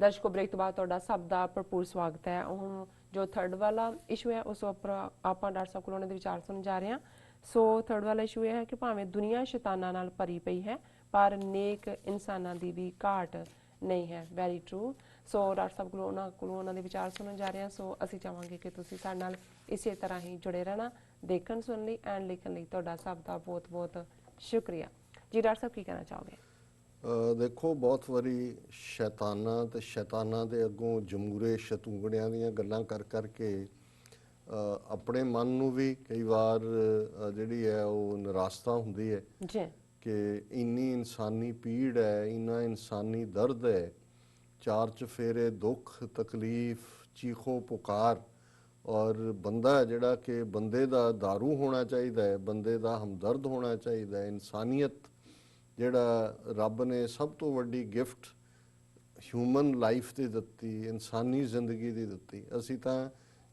दर्शकों ब्रेक तो बाद तुहाडा सब दा भरपूर स्वागत है। हुण जो थर्ड वाला इशू है उस उपर आपां डॉक्टर साहब कोलों उन्हां दे विचार सुणन जा रहे हां। सो थर्ड वाला इशू यह है कि भावें दुनिया शैतानां नाल भरी पई है पर नेक इंसानां दी भी घाट नहीं है। Vary true. सो डॉक्टर साहब कोलों उन्हां दे विचार सुणन जा रहे हैं। सो असीं चाहांगे कि तुसीं साडे नाल इसे तरह ही जुड़े रहना। देखण सुणन लई एंड लिखण लई तुहाडा सब दा बहुत बहुत शुक्रिया जी। डॉक्टर साहब की कहना चाहोगे? देखो बहुत वारी शैतानां ते शैतानां दे अगों जमूरे शतूंगड़ियां दीयां गल्लां कर करके अपने मन नूं भी कई बार जिहड़ी है वो निराशता हुंदी है जी कि इन्नी इंसानी पीड़ है, इन्ना इंसानी दर्द है, चार चफेरे दुख तकलीफ चीखो पुकार और बंदा जिहड़ा कि बंदे दा दारू होना चाहिए है, बंदे दा हमदर्द होना चाहिए है। इंसानियत जिहड़ा रब ने सब तो वड्डी गिफ्ट ह्यूमन लाइफ दी दित्ती, इंसानी जिंदगी दी दित्ती। असीं तां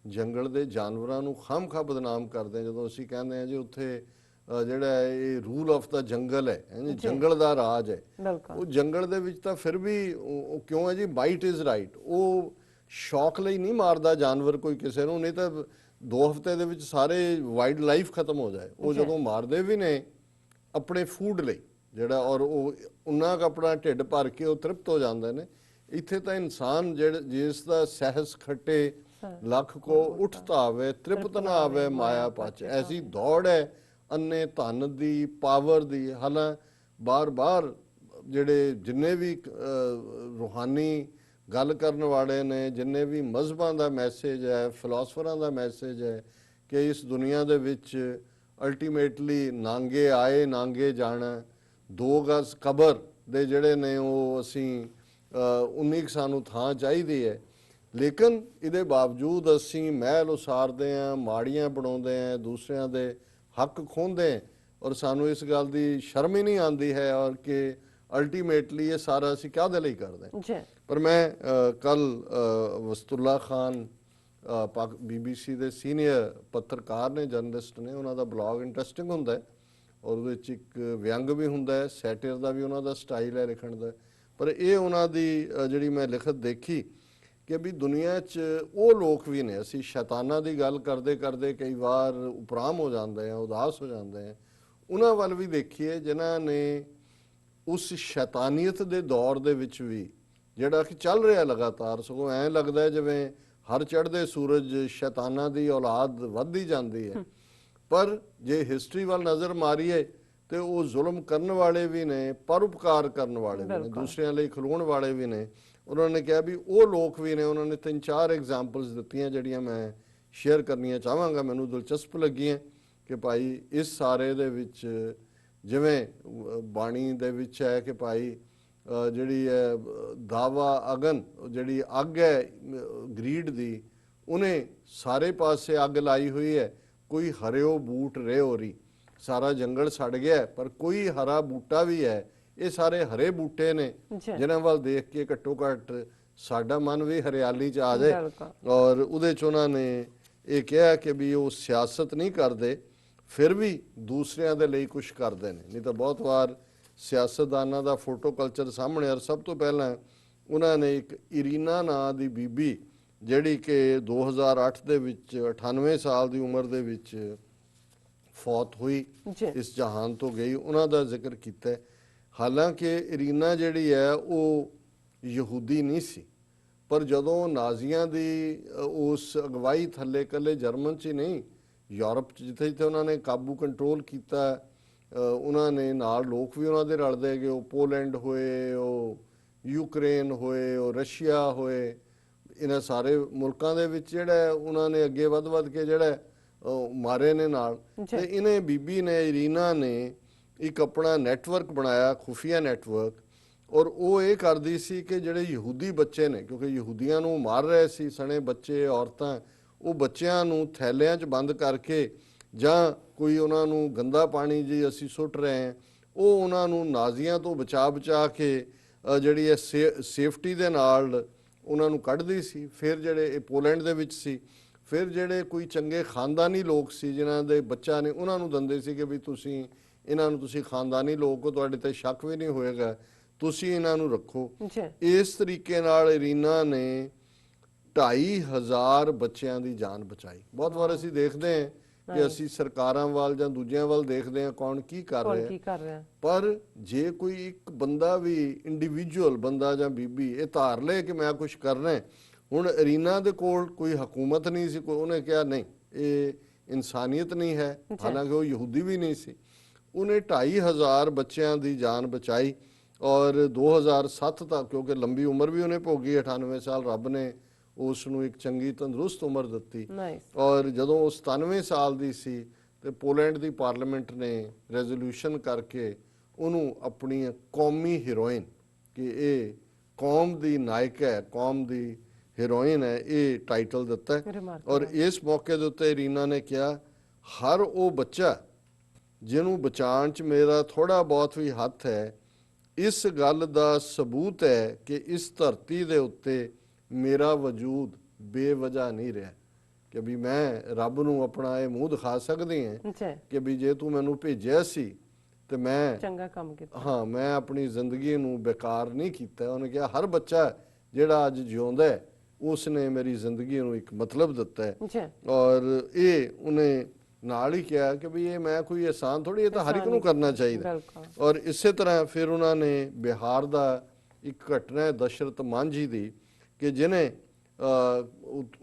जंगल दे जानवरां नूं खामखा बदनाम करदे हां जदों असीं कहंदे हां जी उत्थे जिहड़ा ये रूल ऑफ द जंगल है, जंगल दा राज है। वो जंगल दे विच तां फिर भी क्यों है जी, बाइट इज़ राइट। वो शौक लई नहीं मारदा जानवर कोई किसी नूं, नहीं तां 2 हफ्ते दे विच सारे वाइल्ड लाइफ खत्म हो जाए। वो जदों मारदे भी ने अपने फूड लई ਜਿਹੜਾ ਔਰ ਉਹ ਉਹਨਾਂ ਕੁ ਆਪਣਾ ਢਿੱਡ ਭਰ ਕੇ ਉਹ ਤ੍ਰਿਪਤ ਹੋ ਜਾਂਦੇ ਨੇ। ਇੱਥੇ ਤਾਂ ਇਨਸਾਨ ਜਿਸ ਦਾ ਸਹਿਸ ਖੱਟੇ ਲੱਖ ਕੋ ਉੱਠਤਾ ਆਵੇ ਤ੍ਰਿਪਤ ਨਾ ਆਵੇ ਮਾਇਆ ਪਚ, ਐਸੀ ਦੌੜ ਹੈ ਅੰਨੇ ਧਨ ਦੀ ਪਾਵਰ ਦੀ। ਹਾਲਾਂ ਬਾਰ-ਬਾਰ ਜਿਹੜੇ ਜਿੰਨੇ ਵੀ ਰੂਹਾਨੀ ਗੱਲ ਕਰਨ ਵਾਲੇ ਨੇ, ਜਿੰਨੇ ਵੀ ਮਜ਼ਹਬਾਂ ਦਾ ਮੈਸੇਜ ਹੈ, ਫਿਲਾਸਫਰਾਂ ਦਾ ਮੈਸੇਜ ਹੈ ਕਿ ਇਸ ਦੁਨੀਆ ਦੇ ਵਿੱਚ ਅਲਟੀਮੇਟਲੀ ਨਾਂਗੇ ਆਏ ਨਾਂਗੇ ਜਾਣਾ। 2 ਗਜ਼ ਕਬਰ ਦੇ ਜਿਹੜੇ ਨੇ ਉਹ ਅਸੀਂ ਉਨੀ ਕੁ ਸਾਨੂੰ ਥਾਂ ਚਾਹੀਦੀ ਹੈ, ਲੇਕਿਨ ਇਹਦੇ ਬਾਵਜੂਦ ਅਸੀਂ ਮਹਿਲ ਉਸਾਰਦੇ ਹਾਂ, ਮਾੜੀਆਂ ਬਣਾਉਂਦੇ ਹਾਂ, ਦੂਸਰਿਆਂ ਦੇ ਹੱਕ ਖੋਹਦੇ ਹਾਂ ਔਰ ਸਾਨੂੰ ਇਸ ਗੱਲ ਦੀ ਸ਼ਰਮ ਹੀ ਨਹੀਂ ਆਉਂਦੀ ਹੈ ਔਰ ਕਿ ਅਲਟੀਮੇਟਲੀ ਇਹ ਸਾਰਾ ਅਸੀਂ ਕਾਹਦੇ ਲਈ ਕਰਦੇ ਹਾਂ। ਪਰ ਮੈਂ ਕੱਲ੍ਹ ਵਸਤੁੱਲਾ ਖਾਨ BBC ਦੇ ਸੀਨੀਅਰ ਪੱਤਰਕਾਰ ਨੇ, ਜਰਨਲਿਸਟ ਨੇ, ਉਹਨਾਂ ਦਾ ਬਲੌਗ ਇੰਟਰਸਟਿੰਗ ਹੁੰਦਾ ਔਰ ਉਹਦੇ 'ਚ ਇੱਕ ਵਿਅੰਗ ਵੀ ਹੁੰਦਾ ਹੈ, ਸੈਟਿਰ ਦਾ ਵੀ ਉਹਨਾਂ ਦਾ ਸਟਾਈਲ ਹੈ ਲਿਖਣ ਦਾ। ਪਰ ਇਹ ਉਹਨਾਂ ਦੀ ਜਿਹੜੀ ਮੈਂ ਲਿਖਤ ਦੇਖੀ ਕਿ ਵੀ ਦੁਨੀਆ 'ਚ ਉਹ ਲੋਕ ਵੀ ਨੇ, ਅਸੀਂ ਸ਼ੈਤਾਨਾਂ ਦੀ ਗੱਲ ਕਰਦੇ ਕਰਦੇ ਕਈ ਵਾਰ ਉਪਰਾਮ ਹੋ ਜਾਂਦੇ ਹਾਂ, ਉਦਾਸ ਹੋ ਜਾਂਦੇ ਹਾਂ, ਉਹਨਾਂ ਵੱਲ ਵੀ ਦੇਖੀਏ ਜਿਨ੍ਹਾਂ ਨੇ ਉਸ ਸ਼ੈਤਾਨੀਅਤ ਦੇ ਦੌਰ ਦੇ ਵਿੱਚ ਵੀ ਜਿਹੜਾ ਕਿ ਚੱਲ ਰਿਹਾ ਲਗਾਤਾਰ, ਸਗੋਂ ਐਂ ਲੱਗਦਾ ਜਿਵੇਂ ਹਰ ਚੜ੍ਹਦੇ ਸੂਰਜ ਸ਼ੈਤਾਨਾਂ ਦੀ ਔਲਾਦ ਵੱਧਦੀ ਜਾਂਦੀ ਹੈ। ਪਰ ਜੇ ਹਿਸਟਰੀ ਵੱਲ ਨਜ਼ਰ ਮਾਰੀਏ ਤੇ ਉਹ ਜ਼ੁਲਮ ਕਰਨ ਵਾਲੇ ਵੀ ਨੇ, ਪਰਉਪਕਾਰ ਕਰਨ ਵਾਲੇ ਵੀ ਨੇ, ਦੂਸਰਿਆਂ ਲਈ ਖਲੋਣ ਵਾਲੇ ਵੀ ਨੇ। ਉਹਨਾਂ ਨੇ ਕਿਹਾ ਵੀ ਉਹ ਲੋਕ ਵੀ ਨੇ। ਉਹਨਾਂ ਨੇ 3-4 ਐਗਜ਼ਾਮਪਲਸ ਦਿੱਤੀਆਂ ਜਿਹੜੀਆਂ ਮੈਂ ਸ਼ੇਅਰ ਕਰਨੀਆਂ ਚਾਹਾਂਗਾ, ਮੈਨੂੰ ਦਿਲਚਸਪ ਲੱਗੀਆਂ ਕਿ ਭਾਈ ਇਸ ਸਾਰੇ ਦੇ ਵਿੱਚ ਜਿਵੇਂ ਬਾਣੀ ਦੇ ਵਿੱਚ ਹੈ ਕਿ ਭਾਈ ਜਿਹੜੀ ਹੈ ਦਾਵਾ ਅਗਨ, ਜਿਹੜੀ ਅੱਗ ਹੈ ਗਰੀਡ ਦੀ, ਉਹਨੇ ਸਾਰੇ ਪਾਸੇ ਅੱਗ ਲਾਈ ਹੋਈ ਹੈ। ਕੋਈ ਹਰਿਓ ਬੂਟ ਰਿਓਰੀ, ਸਾਰਾ ਜੰਗਲ ਸੜ ਗਿਆ ਪਰ ਕੋਈ ਹਰਾ ਬੂਟਾ ਵੀ ਹੈ। ਇਹ ਸਾਰੇ ਹਰੇ ਬੂਟੇ ਨੇ ਜਿਨ੍ਹਾਂ ਵੱਲ ਦੇਖ ਕੇ ਘੱਟੋ ਘੱਟ ਸਾਡਾ ਮਨ ਵੀ ਹਰਿਆਲੀ 'ਚ ਆ ਜਾਏ। ਔਰ ਉਹਦੇ 'ਚ ਉਹਨਾਂ ਨੇ ਇਹ ਕਿਹਾ ਕਿ ਵੀ ਉਹ ਸਿਆਸਤ ਨਹੀਂ ਕਰਦੇ, ਫਿਰ ਵੀ ਦੂਸਰਿਆਂ ਦੇ ਲਈ ਕੁਛ ਕਰਦੇ ਨੇ। ਨਹੀਂ ਤਾਂ ਬਹੁਤ ਵਾਰ ਸਿਆਸਤਦਾਨਾਂ ਦਾ ਫੋਟੋ ਕਲਚਰ ਸਾਹਮਣੇ। ਔਰ ਸਭ ਤੋਂ ਪਹਿਲਾਂ ਉਹਨਾਂ ਨੇ ਇੱਕ ਇਰੀਨਾ ਨਾਂ ਦੀ ਬੀਬੀ ਜਿਹੜੀ ਕਿ 2008 ਦੇ ਵਿੱਚ 98 ਸਾਲ ਦੀ ਉਮਰ ਦੇ ਵਿੱਚ ਫੌਤ ਹੋਈ, ਇਸ ਜਹਾਨ ਤੋਂ ਗਈ, ਉਹਨਾਂ ਦਾ ਜ਼ਿਕਰ ਕੀਤਾ। ਹਾਲਾਂਕਿ ਇਰੀਨਾ ਜਿਹੜੀ ਹੈ ਉਹ ਯਹੂਦੀ ਨਹੀਂ ਸੀ, ਪਰ ਜਦੋਂ ਨਾਜ਼ੀਆਂ ਦੀ ਉਸ ਅਗਵਾਈ ਥੱਲੇ ਇਕੱਲੇ ਜਰਮਨ 'ਚ ਹੀ ਨਹੀਂ, ਯੂਰਪ 'ਚ ਜਿੱਥੇ ਜਿੱਥੇ ਉਹਨਾਂ ਨੇ ਕਾਬੂ ਕੰਟਰੋਲ ਕੀਤਾ, ਉਹਨਾਂ ਨੇ ਨਾਲ ਲੋਕ ਵੀ ਉਹਨਾਂ ਦੇ ਰਲਦੇ ਗਏ। ਉਹ ਪੋਲੈਂਡ ਹੋਏ, ਉਹ ਯੂਕਰੇਨ ਹੋਏ, ਉਹ ਰਸ਼ੀਆ ਹੋਏ, ਇਹਨਾਂ ਸਾਰੇ ਮੁਲਕਾਂ ਦੇ ਵਿੱਚ ਜਿਹੜਾ ਉਹਨਾਂ ਨੇ ਅੱਗੇ ਵੱਧ ਕੇ ਜਿਹੜਾ ਮਾਰੇ ਨੇ ਨਾਲ। ਤੇ ਇਹਨੇ ਬੀਬੀ ਨੇ, ਇਰੀਨਾ ਨੇ ਇੱਕ ਆਪਣਾ ਨੈਟਵਰਕ ਬਣਾਇਆ, ਖੁਫੀਆ ਨੈਟਵਰਕ। ਔਰ ਉਹ ਇਹ ਕਰਦੀ ਸੀ ਕਿ ਜਿਹੜੇ ਯਹੂਦੀ ਬੱਚੇ ਨੇ, ਕਿਉਂਕਿ ਯਹੂਦੀਆਂ ਨੂੰ ਮਾਰ ਰਹੇ ਸੀ ਸਣੇ ਬੱਚੇ ਔਰਤਾਂ, ਉਹ ਬੱਚਿਆਂ ਨੂੰ ਥੈਲਿਆਂ 'ਚ ਬੰਦ ਕਰਕੇ ਜਾਂ ਕੋਈ ਉਹਨਾਂ ਨੂੰ ਗੰਦਾ ਪਾਣੀ ਜੀ ਅਸੀਂ ਸੁੱਟ ਰਹੇ ਹਾਂ, ਉਹ ਉਹਨਾਂ ਨੂੰ ਨਾਜ਼ੀਆਂ ਤੋਂ ਬਚਾ ਕੇ ਜਿਹੜੀ ਹੈ ਸੇਫਟੀ ਦੇ ਨਾਲ ਉਹਨਾਂ ਨੂੰ ਕੱਢਦੀ ਸੀ। ਫਿਰ ਜਿਹੜੇ ਇਹ ਪੋਲੈਂਡ ਦੇ ਵਿੱਚ ਸੀ, ਫਿਰ ਜਿਹੜੇ ਕੋਈ ਚੰਗੇ ਖਾਨਦਾਨੀ ਲੋਕ ਸੀ ਜਿਨ੍ਹਾਂ ਦੇ ਬੱਚਾ ਨੇ, ਉਹਨਾਂ ਨੂੰ ਦਿੰਦੇ ਸੀ ਕਿ ਵੀ ਤੁਸੀਂ ਇਹਨਾਂ ਨੂੰ, ਤੁਸੀਂ ਖਾਨਦਾਨੀ ਲੋਕ ਹੋ, ਤੁਹਾਡੇ 'ਤੇ ਸ਼ੱਕ ਵੀ ਨਹੀਂ ਹੋਏਗਾ, ਤੁਸੀਂ ਇਹਨਾਂ ਨੂੰ ਰੱਖੋ। ਜੀ ਇਸ ਤਰੀਕੇ ਨਾਲ ਇਰੀਨਾ ਨੇ 2,500 ਬੱਚਿਆਂ ਦੀ ਜਾਨ ਬਚਾਈ। ਬਹੁਤ ਵਾਰ ਅਸੀਂ ਦੇਖਦੇ ਹਾਂ ਕਿ ਅਸੀਂ ਸਰਕਾਰਾਂ ਵੱਲ ਜਾਂ ਦੂਜਿਆਂ ਵੱਲ ਦੇਖਦੇ ਹਾਂ ਕੌਣ ਕੀ ਕਰ ਕੌਣ ਰਿਹਾ, ਕੀ ਕਰ ਰਿਹਾ, ਪਰ ਜੇ ਕੋਈ ਇੱਕ ਬੰਦਾ ਵੀ ਇੰਡੀਵਿਜੂਅਲ ਬੰਦਾ ਜਾਂ ਬੀਬੀ ਇਹ ਧਾਰ ਲਏ ਕਿ ਮੈਂ ਕੁਝ ਕਰਨਾ ਹੈ। ਹੁਣ ਇਰੀਨਾ ਦੇ ਕੋਲ ਕੋਈ ਹਕੂਮਤ ਨਹੀਂ ਸੀ, ਕੋਈ ਉਹਨੇ ਕਿਹਾ ਨਹੀਂ ਇਹ ਇਨਸਾਨੀਅਤ ਨਹੀਂ ਹੈ, ਹਾਲਾਂਕਿ ਉਹ ਯਹੂਦੀ ਵੀ ਨਹੀਂ ਸੀ। ਉਹਨੇ 2,500 ਬੱਚਿਆਂ ਦੀ ਜਾਨ ਬਚਾਈ ਔਰ 2007 ਤੱਕ, ਕਿਉਂਕਿ ਲੰਬੀ ਉਮਰ ਵੀ ਉਹਨੇ ਭੋਗੀ 98 ਸਾਲ, ਰੱਬ ਨੇ ਉਸ ਨੂੰ ਇੱਕ ਚੰਗੀ ਤੰਦਰੁਸਤ ਉਮਰ ਦਿੱਤੀ। ਔਰ ਜਦੋਂ ਉਹ 97 ਸਾਲ ਦੀ ਸੀ ਤੇ ਪੋਲੈਂਡ ਦੀ ਪਾਰਲੀਮੈਂਟ ਨੇ ਰੈਜ਼ੋਲੂਸ਼ਨ ਕਰਕੇ ਉਹਨੂੰ ਆਪਣੀ ਕੌਮੀ ਹੀਰੋਇਨ, ਕਿ ਇਹ ਕੌਮ ਦੀ ਨਾਇਕ ਹੈ, ਕੌਮ ਦੀ ਹੀਰੋਇਨ ਹੈ, ਇਹ ਟਾਈਟਲ ਦਿੱਤਾ ਹੈ। ਔਰ ਇਸ ਮੌਕੇ ਦੇ ਉੱਤੇ ਇਰੀਨਾ ਨੇ ਕਿਹਾ ਹਰ ਉਹ ਬੱਚਾ ਜਿਹਨੂੰ ਬਚਾਉਣ 'ਚ ਮੇਰਾ ਥੋੜ੍ਹਾ ਬਹੁਤ ਵੀ ਹੱਥ ਹੈ, ਇਸ ਗੱਲ ਦਾ ਸਬੂਤ ਹੈ ਕਿ ਇਸ ਧਰਤੀ ਦੇ ਉੱਤੇ ਮੇਰਾ ਵਜੂਦ ਬੇਵਜ੍ਹਾ ਨਹੀਂ ਰਿਹਾ, ਕਿ ਵੀ ਮੈਂ ਰੱਬ ਨੂੰ ਆਪਣਾ ਇਹ ਮੂੰਹ ਦਿਖਾ ਸਕਦੀ ਹਾਂ ਕਿ ਵੀ ਜੇ ਤੂੰ ਮੈਨੂੰ ਭੇਜਿਆ ਸੀ ਤੇ ਮੈਂ ਚੰਗਾ ਕੰਮ ਕੀਤਾ, ਹਾਂ ਮੈਂ ਆਪਣੀ ਜ਼ਿੰਦਗੀ ਨੂੰ ਬੇਕਾਰ ਨਹੀਂ ਕੀਤਾ। ਉਹਨੇ ਕਿਹਾ ਹਰ ਬੱਚਾ ਜਿਹੜਾ ਅੱਜ ਜਿਉਂਦਾ ਹੈ ਉਸ ਨੇ ਮੇਰੀ ਜ਼ਿੰਦਗੀ ਨੂੰ ਇੱਕ ਮਤਲਬ ਦਿੱਤਾ ਹੈ। ਔਰ ਇਹ ਉਹਨੇ ਨਾਲ ਹੀ ਕਿਹਾ ਕਿ ਵੀ ਇਹ ਮੈਂ ਕੋਈ ਆਸਾਨ ਥੋੜੀ, ਇਹ ਤਾਂ ਹਰ ਇੱਕ ਨੂੰ ਕਰਨਾ ਚਾਹੀਦਾ। ਔਰ ਇਸੇ ਤਰ੍ਹਾਂ ਫਿਰ ਉਹਨਾਂ ਨੇ ਬਿਹਾਰ ਦਾ ਇੱਕ ਘਟਨਾ ਹੈ ਦਸ਼ਰਤ ਮਾਂਝੀ ਦੀ, ਕਿ ਜਿਹਨੇ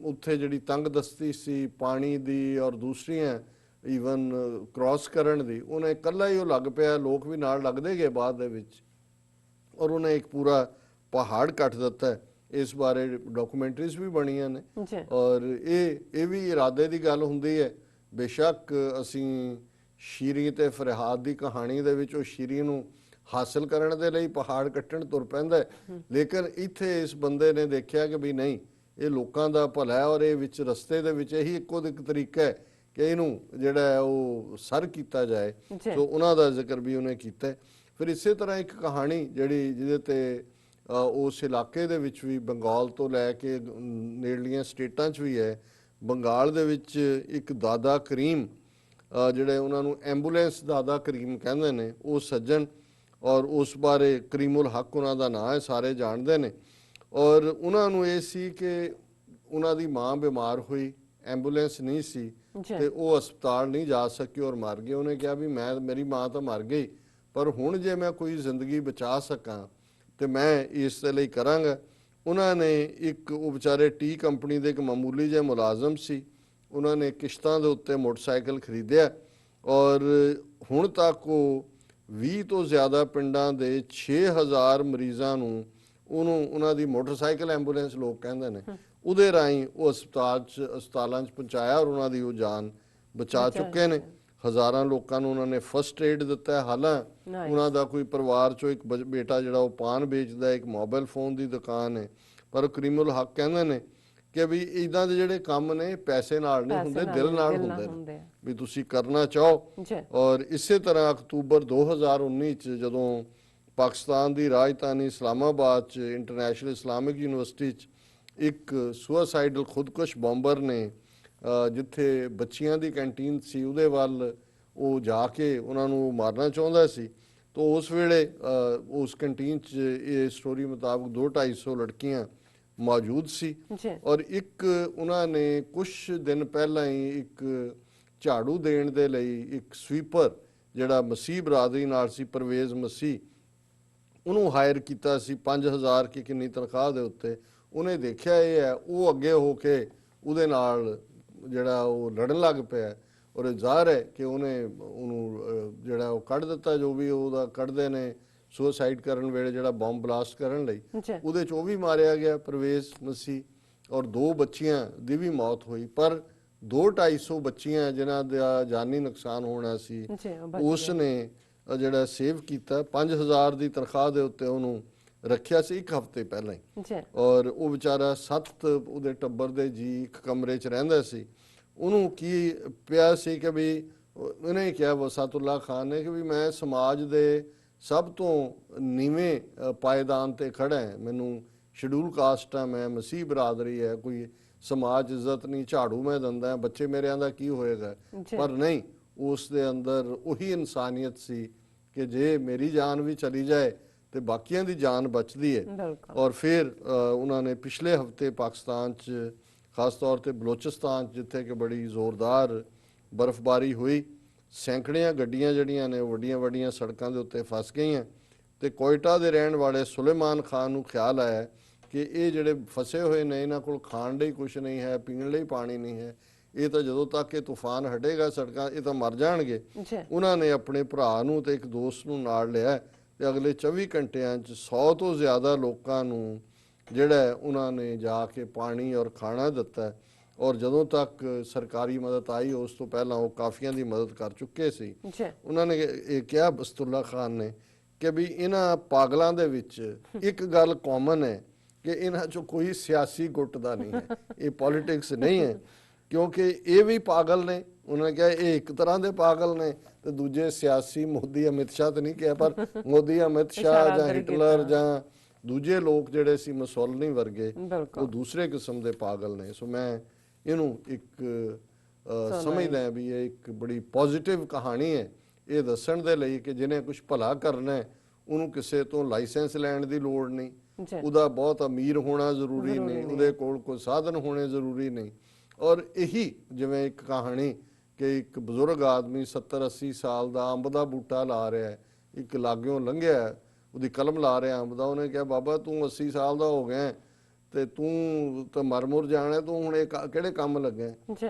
ਉੱਥੇ ਜਿਹੜੀ ਤੰਗ ਦਸਤੀ ਸੀ ਪਾਣੀ ਦੀ ਔਰ ਦੂਸਰੀਆਂ ਈਵਨ ਕ੍ਰਾਸ ਕਰਨ ਦੀ, ਉਹਨੇ ਇਕੱਲਾ ਹੀ ਉਹ ਲੱਗ ਪਿਆ, ਲੋਕ ਵੀ ਨਾਲ ਲੱਗਦੇ ਗਏ ਬਾਅਦ ਦੇ ਵਿੱਚ, ਔਰ ਉਹਨੇ ਇੱਕ ਪੂਰਾ ਪਹਾੜ ਕੱਟ ਦਿੱਤਾ। ਇਸ ਬਾਰੇ ਡਾਕੂਮੈਂਟਰੀਜ਼ ਵੀ ਬਣੀਆਂ ਨੇ। ਔਰ ਇਹ ਵੀ ਇਰਾਦੇ ਦੀ ਗੱਲ ਹੁੰਦੀ ਹੈ। ਬੇਸ਼ੱਕ ਅਸੀਂ ਸ਼ੀਰੀ ਤੇ ਫਰਿਹਾਦ ਦੀ ਕਹਾਣੀ ਦੇ ਵਿੱਚ ਉਹ ਸ਼ੀਰੀ ਨੂੰ ਹਾਸਲ ਕਰਨ ਦੇ ਲਈ ਪਹਾੜ ਕੱਟਣ ਤੁਰ ਪੈਂਦਾ, ਲੇਕਿਨ ਇੱਥੇ ਇਸ ਬੰਦੇ ਨੇ ਦੇਖਿਆ ਕਿ ਵੀ ਨਹੀਂ, ਇਹ ਲੋਕਾਂ ਦਾ ਭਲਾ ਹੈ ਔਰ ਇਹ ਵਿੱਚ ਰਸਤੇ ਦੇ ਵਿੱਚ ਇਹੀ ਇੱਕੋ ਇੱਕ ਤਰੀਕਾ ਹੈ ਕਿ ਇਹਨੂੰ ਜਿਹੜਾ ਹੈ ਉਹ ਸਰ ਕੀਤਾ ਜਾਏ। ਸੋ ਉਹਨਾਂ ਦਾ ਜ਼ਿਕਰ ਵੀ ਉਹਨੇ ਕੀਤਾ। ਫਿਰ ਇਸੇ ਤਰ੍ਹਾਂ ਇੱਕ ਕਹਾਣੀ ਜਿਹੜੀ ਜਿਹਦੇ ਤੇ ਉਸ ਇਲਾਕੇ ਦੇ ਵਿੱਚ ਵੀ ਬੰਗਾਲ ਤੋਂ ਲੈ ਕੇ ਨੇੜਲੀਆਂ ਸਟੇਟਾਂ 'ਚ ਵੀ ਹੈ। ਬੰਗਾਲ ਦੇ ਵਿੱਚ ਇੱਕ ਦਾਦਾ ਕਰੀਮ, ਜਿਹੜੇ ਉਹਨਾਂ ਨੂੰ ਐਂਬੂਲੈਂਸ ਦਾਦਾ ਕਰੀਮ ਕਹਿੰਦੇ ਨੇ, ਉਹ ਸੱਜਣ, ਔਰ ਉਸ ਬਾਰੇ ਕਰੀਮੁਲ ਹਕ ਉਹਨਾਂ ਦਾ ਨਾਂ ਹੈ, ਸਾਰੇ ਜਾਣਦੇ ਨੇ। ਔਰ ਉਹਨਾਂ ਨੂੰ ਇਹ ਸੀ ਕਿ ਉਹਨਾਂ ਦੀ ਮਾਂ ਬਿਮਾਰ ਹੋਈ, ਐਂਬੂਲੈਂਸ ਨਹੀਂ ਸੀ ਤੇ ਉਹ ਹਸਪਤਾਲ ਨਹੀਂ ਜਾ ਸਕੀ ਔਰ ਮਰ ਗਏ। ਉਹਨੇ ਕਿਹਾ ਵੀ ਮੇਰੀ ਮਾਂ ਤਾਂ ਮਰ ਗਈ, ਪਰ ਹੁਣ ਜੇ ਮੈਂ ਕੋਈ ਜ਼ਿੰਦਗੀ ਬਚਾ ਸਕਾਂ ਤੇ ਮੈਂ ਇਸ ਦੇ ਲਈ ਕਰਾਂਗਾ। ਉਹਨਾਂ ਨੇ ਉਹ ਵਿਚਾਰੇ ਟੀ ਕੰਪਨੀ ਦੇ ਇੱਕ ਮਾਮੂਲੀ ਜਿਹੇ ਮੁਲਾਜ਼ਮ ਸੀ, ਉਹਨਾਂ ਨੇ ਕਿਸ਼ਤਾਂ ਦੇ ਉੱਤੇ ਮੋਟਰਸਾਈਕਲ ਖਰੀਦਿਆ ਔਰ ਹੁਣ ਤੱਕ ਉਹ 20 ਤੋਂ ਜ਼ਿਆਦਾ ਪਿੰਡਾਂ ਦੇ 6,000 ਮਰੀਜ਼ਾਂ ਨੂੰ ਉਹਨਾਂ ਦੀ ਮੋਟਰਸਾਈਕਲ ਐਂਬੂਲੈਂਸ ਲੋਕ ਕਹਿੰਦੇ ਨੇ, ਉਹਦੇ ਰਾਹੀਂ ਉਹ ਹਸਪਤਾਲਾਂ 'ਚ ਪਹੁੰਚਾਇਆ ਔਰ ਉਹਨਾਂ ਦੀ ਉਹ ਜਾਨ ਬਚਾ ਚੁੱਕੇ ਨੇ। ਹਜ਼ਾਰਾਂ ਲੋਕਾਂ ਨੂੰ ਉਹਨਾਂ ਨੇ ਫਸਟ ਏਡ ਦਿੱਤਾ ਹੈ। ਹਾਲਾਂ ਉਹਨਾਂ ਦਾ ਕੋਈ ਪਰਿਵਾਰ 'ਚੋਂ ਇੱਕ ਬੇਟਾ ਜਿਹੜਾ ਉਹ ਪਾਨ ਵੇਚਦਾ, ਇੱਕ ਮੋਬਾਈਲ ਫੋਨ ਦੀ ਦੁਕਾਨ ਹੈ, ਪਰ ਕਰੀਮੁਲ ਹਕ ਕਹਿੰਦੇ ਨੇ ਕਿ ਵੀ ਇੱਦਾਂ ਦੇ ਜਿਹੜੇ ਕੰਮ ਨੇ ਪੈਸੇ ਨਾਲ ਨਹੀਂ ਹੁੰਦੇ, ਦਿਲ ਨਾਲ ਹੁੰਦੇ ਨੇ, ਵੀ ਤੁਸੀਂ ਕਰਨਾ ਚਾਹੋ। ਔਰ ਇਸੇ ਤਰ੍ਹਾਂ ਅਕਤੂਬਰ 2019 'ਚ ਜਦੋਂ ਪਾਕਿਸਤਾਨ ਦੀ ਰਾਜਧਾਨੀ ਇਸਲਾਮਾਬਾਦ 'ਚ ਇੰਟਰਨੈਸ਼ਨਲ ਇਸਲਾਮਿਕ ਯੂਨੀਵਰਸਿਟੀ 'ਚ ਇੱਕ ਸੁਸਾਈਡਲ ਖੁਦਕੁਸ਼ ਬੰਬਰ ਨੇ, ਜਿੱਥੇ ਬੱਚੀਆਂ ਦੀ ਕੈਂਟੀਨ ਸੀ ਉਹਦੇ ਵੱਲ ਉਹ ਜਾ ਕੇ ਉਹਨਾਂ ਨੂੰ ਮਾਰਨਾ ਚਾਹੁੰਦਾ ਸੀ, ਤਾਂ ਉਸ ਵੇਲੇ ਉਸ ਕੈਂਟੀਨ 'ਚ ਇਹ ਸਟੋਰੀ ਮੁਤਾਬਕ 200-250 ਲੜਕੀਆਂ ਮੌਜੂਦ ਸੀ। ਔਰ ਇੱਕ ਉਹਨਾਂ ਨੇ ਕੁਛ ਦਿਨ ਪਹਿਲਾਂ ਹੀ ਇੱਕ ਝਾੜੂ ਦੇਣ ਦੇ ਲਈ ਇੱਕ ਸਵੀਪਰ ਜਿਹੜਾ ਮਸੀਹ ਬਰਾਦਰੀ ਨਾਲ ਸੀ, ਪਰਵੇਜ਼ ਮਸੀਹ, ਉਹਨੂੰ ਹਾਇਰ ਕੀਤਾ ਸੀ 5,000 ਕੀ ਕਿੰਨੀ ਤਨਖਾਹ ਦੇ ਉੱਤੇ। ਉਹਨੇ ਦੇਖਿਆ ਇਹ ਹੈ, ਉਹ ਅੱਗੇ ਹੋ ਕੇ ਉਹਦੇ ਨਾਲ ਜਿਹੜਾ ਉਹ ਲੜਨ ਲੱਗ ਪਿਆ ਔਰ ਜ਼ਾਹਰ ਹੈ ਕਿ ਉਹਨੂੰ ਜਿਹੜਾ ਉਹ ਕੱਢ ਦਿੱਤਾ, ਜੋ ਵੀ ਉਹਦਾ ਕੱਢਦੇ ਨੇ ਸੁਸਾਈਡ ਕਰਨ ਵੇਲੇ ਜਿਹੜਾ ਬੰਬ ਬਲਾਸਟ ਕਰਨ ਲਈ, ਉਹਦੇ 'ਚ ਉਹ ਵੀ ਮਾਰਿਆ ਗਿਆ ਪਰਵੇਜ਼ ਮਸੀਹ, ਔਰ 2 ਬੱਚੀਆਂ ਦੀ ਵੀ ਮੌਤ ਹੋਈ। ਪਰ 200-250 ਬੱਚੀਆਂ ਜਿਨ੍ਹਾਂ ਦਾ ਜਾਨੀ ਨੁਕਸਾਨ ਹੋਣਾ ਸੀ ਉਸ ਨੇ ਜਿਹੜਾ ਸੇਵ ਕੀਤਾ। 5,000 ਦੀ ਤਨਖਾਹ ਦੇ ਉੱਤੇ ਉਹਨੂੰ ਰੱਖਿਆ ਸੀ 1 ਹਫ਼ਤੇ ਪਹਿਲਾਂ ਹੀ, ਔਰ ਉਹ ਵਿਚਾਰਾ 7 ਉਹਦੇ ਟੱਬਰ ਦੇ ਜੀ ਇੱਕ ਕਮਰੇ 'ਚ ਰਹਿੰਦਾ ਸੀ। ਉਹਨੂੰ ਕੀ ਪਿਆ ਸੀ ਕਿ ਵੀ ਉਹਨੇ ਕਿਹਾ ਵਸਾਤੁੱਲਾ ਖਾਨ ਨੇ ਕਿ ਵੀ ਮੈਂ ਸਮਾਜ ਦੇ ਸਭ ਤੋਂ ਨੀਵੇਂ ਪਾਏਦਾਨ ਤੇ ਖੜਾ ਹੈ, ਮੈਨੂੰ ਸ਼ਡਿਊਲ ਕਾਸਟ ਆ, ਮੈਂ ਮਸੀਹ ਬਰਾਦਰੀ ਹੈ, ਕੋਈ ਸਮਾਜ ਇੱਜ਼ਤ ਨਹੀਂ, ਝਾੜੂ ਮੈਂ ਦਿੰਦਾ, ਬੱਚੇ ਮੇਰਿਆਂ ਦਾ ਕੀ ਹੋਏਗਾ। ਪਰ ਨਹੀਂ, ਉਸ ਦੇ ਅੰਦਰ ਉਹੀ ਇਨਸਾਨੀਅਤ ਸੀ ਕਿ ਜੇ ਮੇਰੀ ਜਾਨ ਵੀ ਚਲੀ ਜਾਏ ਤੇ ਬਾਕੀਆਂ ਦੀ ਜਾਨ ਬਚਦੀ ਹੈ। ਬਿਲਕੁਲ ਔਰ ਫਿਰ ਉਹਨਾਂ ਨੇ ਪਿਛਲੇ ਹਫਤੇ ਪਾਕਿਸਤਾਨ 'ਚ ਖਾਸ ਤੌਰ ਤੇ ਬਲੋਚਿਸਤਾਨ 'ਚ ਜਿੱਥੇ ਕਿ ਬੜੀ ਜ਼ੋਰਦਾਰ ਬਰਫ਼ਬਾਰੀ ਹੋਈ, ਸੈਂਕੜਿਆਂ ਗੱਡੀਆਂ ਜਿਹੜੀਆਂ ਨੇ ਵੱਡੀਆਂ ਵੱਡੀਆਂ ਸੜਕਾਂ ਦੇ ਉੱਤੇ ਫਸ ਗਈਆਂ। ਤੇ ਕੋਇਟਾ ਦੇ ਰਹਿਣ ਵਾਲੇ ਸੁਲੇਮਾਨ ਖਾਨ ਨੂੰ ਖਿਆਲ ਆਇਆ ਕਿ ਇਹ ਜਿਹੜੇ ਫਸੇ ਹੋਏ ਨੇ ਇਹਨਾਂ ਕੋਲ ਖਾਣ ਲਈ ਕੁਝ ਨਹੀਂ ਹੈ, ਪੀਣ ਲਈ ਪਾਣੀ ਨਹੀਂ ਹੈ, ਇਹ ਤਾਂ ਜਦੋਂ ਤੱਕ ਇਹ ਤੂਫਾਨ ਹਟੇਗਾ ਸੜਕਾਂ ਇਹ ਤਾਂ ਮਰ ਜਾਣਗੇ। ਜੀ ਉਹਨਾਂ ਨੇ ਆਪਣੇ ਭਰਾ ਨੂੰ ਤੇ ਇੱਕ ਦੋਸਤ ਨੂੰ ਨਾਲ ਲਿਆ ਤੇ ਅਗਲੇ 24 ਘੰਟਿਆਂ 'ਚ 100 ਤੋਂ ਜ਼ਿਆਦਾ ਲੋਕਾਂ ਨੂੰ ਜਿਹੜਾ ਉਹਨਾਂ ਨੇ ਜਾ ਕੇ ਪਾਣੀ ਔਰ ਖਾਣਾ ਦਿੱਤਾ। ਔਰ ਜਦੋਂ ਤੱਕ ਸਰਕਾਰੀ ਮਦਦ ਆਈ ਉਸ ਤੋਂ ਪਹਿਲਾਂ ਉਹ ਕਾਫੀਆਂ ਦੀ ਮਦਦ ਕਰ ਚੁੱਕੇ ਸੀ। ਜੀ ਉਹਨਾਂ ਨੇ ਇਹ ਕਿਹਾ ਬਸਤੁੱਲਾ ਖਾਨ ਨੇ ਕਿ ਵੀ ਇਹਨਾਂ ਪਾਗਲਾਂ ਦੇ ਵਿੱਚ ਇੱਕ ਗੱਲ ਕਾਮਨ ਹੈ ਕਿ ਇਹਨਾਂ 'ਚੋਂ ਕੋਈ ਸਿਆਸੀ ਗੁੱਟ ਦਾ ਨਹੀਂ ਹੈ, ਇਹ ਪੋਲਿਟਿਕਸ ਨਹੀਂ ਹੈ, ਕਿਉਂਕਿ ਇਹ ਵੀ ਪਾਗਲ ਨੇ। ਉਹਨਾਂ ਨੇ ਕਿਹਾ ਇਹ ਇੱਕ ਤਰ੍ਹਾਂ ਦੇ ਪਾਗਲ ਨੇ ਤੇ ਦੂਜੇ ਸਿਆਸੀ ਮੋਦੀ ਅਮਿਤ ਸ਼ਾਹ ਤੇ ਨਹੀਂ ਕਿਹਾ, ਪਰ ਮੋਦੀ ਅਮਿਤ ਸ਼ਾਹ ਜਾਂ ਹਿਟਲਰ ਜਾਂ ਦੂਜੇ ਲੋਕ ਜਿਹੜੇ ਸੀ ਮੁਸੋਲਿਨੀ ਵਰਗੇ ਉਹ ਦੂਸਰੇ ਕਿਸਮ ਦੇ ਪਾਗਲ ਨੇ। ਸੋ ਮੈਂ ਇਹਨੂੰ ਇੱਕ ਸਮਝਦਾ ਵੀ ਇਹ ਇੱਕ ਬੜੀ ਪੋਜ਼ਿਟਿਵ ਕਹਾਣੀ ਹੈ ਇਹ ਦੱਸਣ ਦੇ ਲਈ ਕਿ ਜਿਹਨੇ ਕੁਝ ਭਲਾ ਕਰਨਾ ਹੈ ਉਹਨੂੰ ਕਿਸੇ ਤੋਂ ਲਾਇਸੈਂਸ ਲੈਣ ਦੀ ਲੋੜ ਨਹੀਂ, ਉਹਦਾ ਬਹੁਤ ਅਮੀਰ ਹੋਣਾ ਜ਼ਰੂਰੀ ਨਹੀਂ, ਉਹਦੇ ਕੋਲ ਕੋਈ ਸਾਧਨ ਹੋਣੇ ਜ਼ਰੂਰੀ ਨਹੀਂ। ਔਰ ਇਹੀ ਜਿਵੇਂ ਇੱਕ ਕਹਾਣੀ ਕਿ ਇੱਕ ਬਜ਼ੁਰਗ ਆਦਮੀ 70-80 ਸਾਲ ਦਾ ਅੰਬ ਦਾ ਬੂਟਾ ਲਾ ਰਿਹਾ ਹੈ, ਇੱਕ ਲਾਗਿਓਂ ਲੰਘਿਆ ਉਹਦੀ ਕਲਮ ਲਾ ਰਿਹਾ ਅੰਬ ਦਾ, ਉਹਨੇ ਕਿਹਾ ਬਾਬਾ ਤੂੰ 80 ਸਾਲ ਦਾ ਹੋ ਗਿਆ ਤੇ ਤੂੰ ਤਾਂ ਮਰ ਮੁਰ ਜਾਣਾ, ਤੂੰ ਹੁਣ ਇਹ ਕਿਹੜੇ ਕੰਮ ਲੱਗਾ?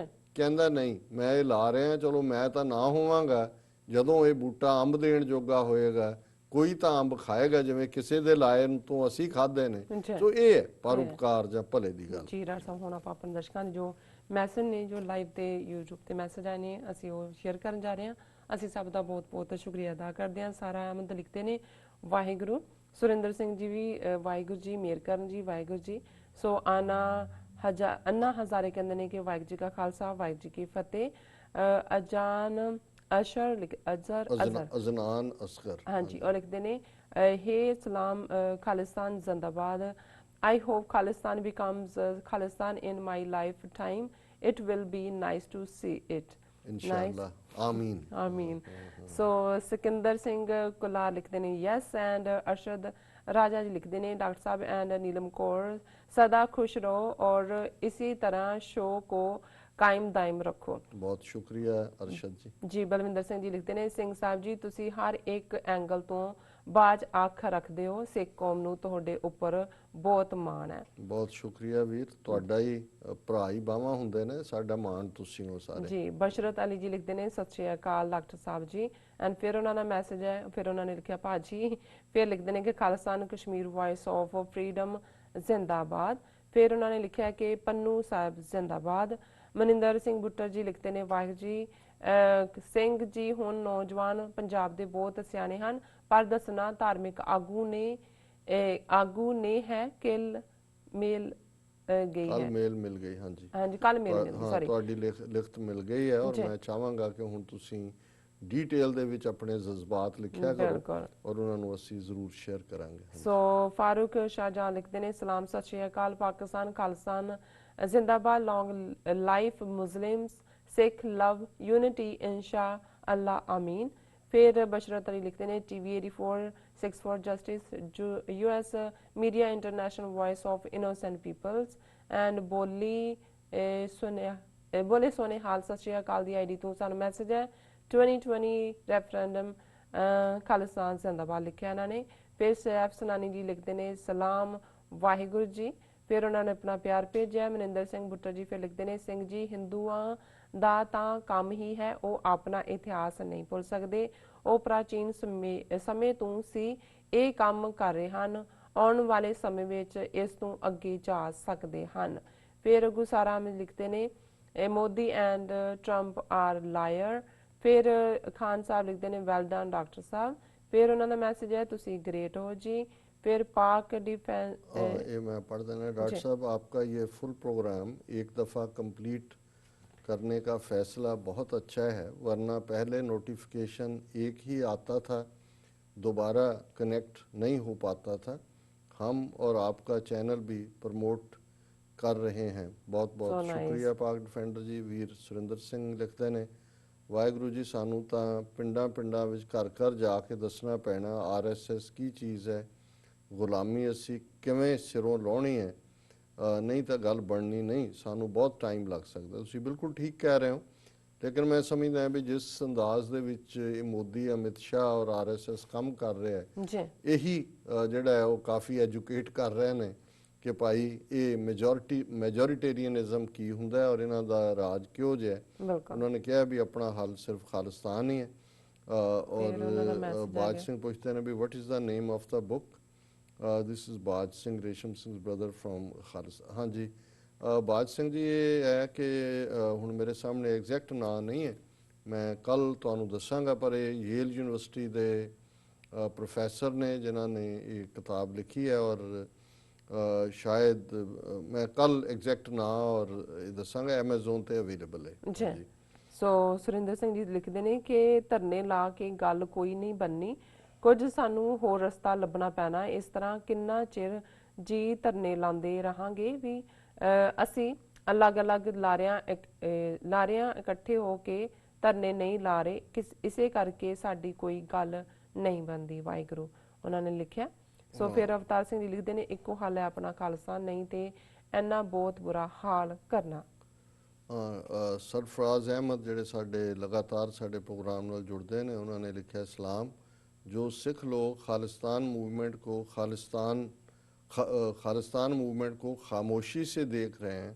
ਕਹਿੰਦਾ ਨਹੀਂ ਮੈਂ ਇਹ ਲਾ ਰਿਹਾ, ਚਲੋ ਮੈਂ ਤਾਂ ਨਾ ਹੋਵਾਂਗਾ, ਜਦੋਂ ਇਹ ਬੂਟਾ ਅੰਬ ਦੇਣ ਜੋਗਾ ਹੋਏਗਾ ਕੋਈ ਤਾਂ ਅੰਬ ਖਾਏਗਾ ਜਿਵੇਂ ਕਿਸੇ ਦੇ ਲਾਏ ਤੋਂ ਅਸੀਂ ਖਾਦੇ ਨੇ। ਸੋ ਇਹ ਹੈ ਪਰਉਪਕਾਰ ਜਾਂ ਭਲੇ ਦੀ ਗੱਲ। ਜੀ ਡਾਕਟਰ ਸਾਹਿਬ ਹੁਣ ਆਪਾਂ ਆਪਣੇ ਦਰਸ਼ਕਾਂ ਦੇ ਜੋ ਮੈਸੇਜ ਨੇ ਜੋ ਲਾਈਵ ਤੇ YouTube ਤੇ ਮੈਸੇਜ ਆਏ ਨੇ ਅਸੀਂ ਉਹ ਸ਼ੇਅਰ ਕਰਨ ਜਾ ਰਹੇ ਹਾਂ। ਅਸੀਂ ਸਭ ਦਾ ਬਹੁਤ ਬਹੁਤ ਸ਼ੁਕਰੀਆ ਅਦਾ ਕਰਦੇ ਹਾਂ। ਸਾਰਾ ਅਹਿਮਦ ਲਿਖਦੇ ਨੇ ਵਾਹਿਗੁਰੂ, ਸੁਰਿੰਦਰ ਸਿੰਘ ਜੀ ਵੀ ਵਾਹਿਗੁਰੂ ਜੀ, ਮੇਰ ਕਰਨ ਜੀ ਵਾਹਿਗੁਰੂ ਜੀ। ਸੋ ਅੰਨਾ ਹਜ਼ਾਰੇ ਕਹਿੰਦੇ ਨੇ ਕਿ ਵਾਹਿਗੁਰੂ ਜੀ ਕਾ ਖਾਲਸਾ ਵਾਹਿਗੁਰੂ ਜੀ ਕੀ ਫਤਿਹ। ਅਜਾਨ ਅਸ਼ਰ ਅਜ਼ਨਾਨ ਅਸਗਰ ਹਾਂਜੀ ਉਹ ਲਿਖਦੇ ਨੇ ਹੇ ਸਲਾਮ ਖਾਲਿਸਤਾਨ ਜ਼ਿੰਦਾਬਾਦ। I hope Khalistan becomes Khalistan in my lifetime. It will be nice to see it. Inshallah. Ameen. Ameen. So Sikinder Singh Kular likhde ne yes, and Arshad Raja ji likhde ne Dr. Sahab and Neelam Kaur सदा खुश रहो और इसी तरह show को कायम दायम रखो। बहुत शुक्रिया अरशद जी। जी बलविंदर सिंह जी लिखते हैं सिंह साहब जी तुसी हर एक एंगल तो बाज आख रखते हो, सिख कौम नूं तुहाडे उपर बहुत माण है। बहुत शुक्रिया वीर, तुहाडा ही भरा ही बावां हुंदे ने, साडा माण तुसीं हो सारे। जी बशरत अली जी लिखते हैं सत श्री अकाल डॉक्टर साहब जी। एंड फिर उन्होंने मैसेज है, फिर उन्होंने लिखा भाजी, फिर लिखते हैं कि Khalistan Kashmir voice of freedom जिंदाबाद। फिर उन्होंने लिखा है कि पन्नू साहब जिंदाबाद। मनिंदर सिंह बुट्टर जी लिखते हैं वाहिगुरू जी सिंह जी हुण नौजवान पंजाब दे बहुत सियाणे हन पर दसना धार्मिक आगू ने है किल मेल गई है। मेल मिल गई हाँ जी, हाँ जी कल मेल गई सॉरी ਤੁਹਾਡੀ ਲਿਖਤ ਮਿਲ ਗਈ ਹੈ ਔਰ ਮੈਂ ਚਾਹਾਂਗਾ ਕਿ ਹੁਣ ਤੁਸੀਂ ਡੀਟੇਲ ਦੇ ਵਿੱਚ ਆਪਣੇ ਜਜ਼ਬਾਤ ਲਿਖਿਆ ਕਰੋ ਔਰ ਉਹਨਾਂ ਨੂੰ ਅਸੀਂ ਜ਼ਰੂਰ ਸ਼ੇਅਰ ਕਰਾਂਗੇ। ਸੋ ਫਾਰੂਕ ਸ਼ਾਹਜਹਾਂ ਲਿਖਦੇ ਨੇ ਸਲਾਮ ਸਤਿ ਸ਼੍ਰੀ ਅਕਾਲ ਪਾਕਿਸਤਾਨ ਖਾਲਿਸਤਾਨ जिंदाबाद long life Muslims Sikh love unity इंशा अल्लाह आमीन। फिर बशरत अली लिखते हैं TV 84 6 for justice US media international voice of innocent peoples and बोले सोने हाल सत श्री अकाल दी ID तो सानू मैसेज है 2020 रेफरेंडम खालिस्तान जिंदाबाद लिखा इन्होंने। फिर सैफ सनानी जी लिखते हैं सलाम वाहिगुरू जी। फिर उन्होंने अपना प्यार भेजा। मनिंदर सिंह बुट्टर जी फिर लिखते हैं सिंह जी हिंदुआं दा तां काम ही है वो अपना इतिहास नहीं भुल सकते, वो प्राचीन समय तो सी ये काम कर रहे हैं, आने वाले समय विच इस तों अगे जा सकते हैं। फिर गुसारा में लिखते हैं Modi and Trump are liar. फिर खान साहब लिखते हैं वेल डन डॉक्टर साहब। फिर उन्होंने मैसेज है तुसी ग्रेट हो जी। फिर पाक डिफेंस ये मैं पढ़ देना डॉक्टर साहब आपका ये फुल प्रोग्राम एक दफ़ा कंप्लीट करने का फ़ैसला बहुत अच्छा है, वरना पहले नोटिफिकेशन एक ही आता था दोबारा कनेक्ट नहीं हो पाता था। हम और आपका चैनल भी प्रमोट कर रहे हैं। बहुत बहुत शुक्रिया पाक डिफेंडर जी। वीर सुरिंदर सिंह लिखते हैं ਵਾਹਿਗੁਰੂ ਜੀ ਸਾਨੂੰ ਤਾਂ ਪਿੰਡਾਂ ਪਿੰਡਾਂ ਵਿੱਚ ਘਰ ਘਰ ਜਾ ਕੇ ਦੱਸਣਾ ਪੈਣਾ RSS ਕੀ ਚੀਜ਼ ਹੈ, ਗੁਲਾਮੀ ਅਸੀਂ ਕਿਵੇਂ ਸਿਰੋਂ ਲਾਉਣੀ ਹੈ। ਨਹੀਂ ਤਾਂ ਗੱਲ ਬਣਨੀ ਨਹੀਂ, ਸਾਨੂੰ ਬਹੁਤ ਟਾਈਮ ਲੱਗ ਸਕਦਾ। ਤੁਸੀਂ ਬਿਲਕੁਲ ਠੀਕ ਕਹਿ ਰਹੇ ਹੋ, ਲੇਕਿਨ ਮੈਂ ਸਮਝਦਾ ਵੀ ਜਿਸ ਅੰਦਾਜ਼ ਦੇ ਵਿੱਚ ਇਹ ਮੋਦੀ, ਅਮਿਤ ਸ਼ਾਹ ਔਰ RSS ਕੰਮ ਕਰ ਰਿਹਾ ਹੈ, ਜੀ ਇਹੀ ਜਿਹੜਾ ਹੈ ਉਹ ਕਾਫੀ ਐਜੂਕੇਟ ਕਰ ਰਹੇ ਨੇ ਕਿ ਭਾਈ ਇਹ ਮੈਜੋਰਿਟੇਰੀਅਨਿਜ਼ਮ ਕੀ ਹੁੰਦਾ ਹੈ ਔਰ ਇਹਨਾਂ ਦਾ ਰਾਜ ਕਿਉਂ ਜਿਹਾ ਹੈ। ਬਿਲਕੁਲ। ਉਹਨਾਂ ਨੇ ਕਿਹਾ ਵੀ ਆਪਣਾ ਹੱਲ ਸਿਰਫ ਖਾਲਿਸਤਾਨ ਹੀ ਹੈ। ਔਰ ਫਿਰ ਉਹਨਾਂ ਦਾ ਮੈਸੇਜ ਆ ਬਾਜ ਗਿਆ। ਸਿੰਘ ਪੁੱਛਦੇ ਨੇ ਵੀ what is the name of the book. This is Baj Singh, Resham Singh brother from Khalistan. ਹਾਂਜੀ, ਬਾਜ ਸਿੰਘ ਜੀ ਇਹ ਹੈ ਕਿ ਹੁਣ ਮੇਰੇ ਸਾਹਮਣੇ ਐਗਜ਼ੈਕਟ ਨਾਂ ਨਹੀਂ ਹੈ, ਮੈਂ ਕੱਲ ਤੁਹਾਨੂੰ ਦੱਸਾਂਗਾ, ਪਰ ਇਹ ਯੇਲ ਯੂਨੀਵਰਸਿਟੀ ਦੇ ਪ੍ਰੋਫੈਸਰ ਨੇ ਜਿਨ੍ਹਾਂ ਨੇ ਇਹ ਕਿਤਾਬ ਲਿਖੀ ਹੈ ਔਰ ਸ਼ਾਇਦ ਮੈਂ ਕੱਲ ਐਗਜ਼ੈਕਟ ਨਾਂ ਔਰ ਇਹ ਦੱਸਾਂਗਾ, ਐਮਾਜ਼ੋਨ ਤੇ ਅਵੇਲੇਬਲ ਹੈ ਜੀ। ਸੋ ਸੁਰਿੰਦਰ ਸਿੰਘ ਜੀ ਲਿਖਦੇ ਨੇ ਕਿ ਧਰਨੇ ਲਾ ਕੇ ਗੱਲ ਕੋਈ ਨਹੀਂ ਬਣਨੀ, ਕੁਝ ਸਾਨੂੰ ਹੋਰ ਰਸਤਾ ਲੱਭਣਾ ਪੈਣਾ। ਇਸ ਤਰ੍ਹਾਂ ਕਿੰਨਾ ਚਿਰ ਜੀ ਧਰਨੇ ਲਾਉਂਦੇ ਰਹਾਂਗੇ ਵੀ ਅਸੀਂ ਅਲੱਗ-ਅਲੱਗ ਲਾਰਿਆਂ ਇਕੱਠੇ ਹੋ ਕੇ ਧਰਨੇ ਨਹੀਂ ਲਾ ਰਹੇ, ਇਸੇ ਕਰਕੇ ਸਾਡੀ ਕੋਈ ਗੱਲ ਨਹੀਂ ਬਣਦੀ। ਵਾਹਿਗੁਰੂ ਉਹਨਾਂ ਨੇ ਲਿਖਿਆ। ਸੋ ਫਿਰ ਅਵਤਾਰ ਸਿੰਘ ਜੀ ਲਿਖਦੇ ਨੇ ਇੱਕੋ ਹੱਲ ਹੈ ਆਪਣਾ ਖਾਲਸਾ, ਨਹੀਂ ਤੇ ਇੰਨਾ ਬਹੁਤ ਬੁਰਾ ਹਾਲ ਕਰਨਾ। ਸਰਫਰਾਜ਼ ਅਹਿਮਦ ਜਿਹੜੇ ਸਾਡੇ ਲਗਾਤਾਰ ਸਾਡੇ ਪ੍ਰੋਗਰਾਮ ਨਾਲ ਜੁੜਦੇ ਨੇ, ਉਹਨਾਂ ਨੇ ਲਿਖਿਆ ਸਲਾਮ। जो सिख लोग खालिस्तान मूवमेंट को खामोशी से देख रहे हैं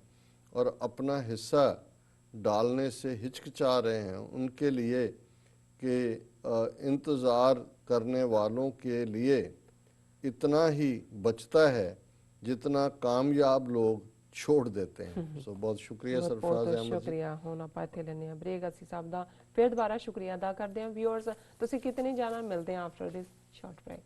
और अपना हिस्सा डालने से हिचकिचा रहे हैं, उनके लिए कि इंतज़ार करने वालों के लिए इतना ही बचता है जितना कामयाब लोग छोड़ देते हैं। सो बहुत शुक्रिया सरफराज अहमद जी। शुक्रिया। ਹੁਣ ਆਪਾਂ ਇੱਥੇ ਲੈਣੇ ਆ ਬ੍ਰੇਕ। ਅਸੀਂ ਸਭ ਦਾ ਫਿਰ ਦੁਬਾਰਾ ਸ਼ੁਕਰੀਆ ਅਦਾ ਕਰਦੇ ਹਾਂ। ਵਿਊਅਰਸ ਤੁਸੀਂ ਕਿਤੇ ਨਹੀਂ ਜਾਣਾ, ਮਿਲਦੇ ਹਾਂ ਆਫਟਰ ਦਿਸ ਸ਼ਾਰਟ ਬ੍ਰੇਕ।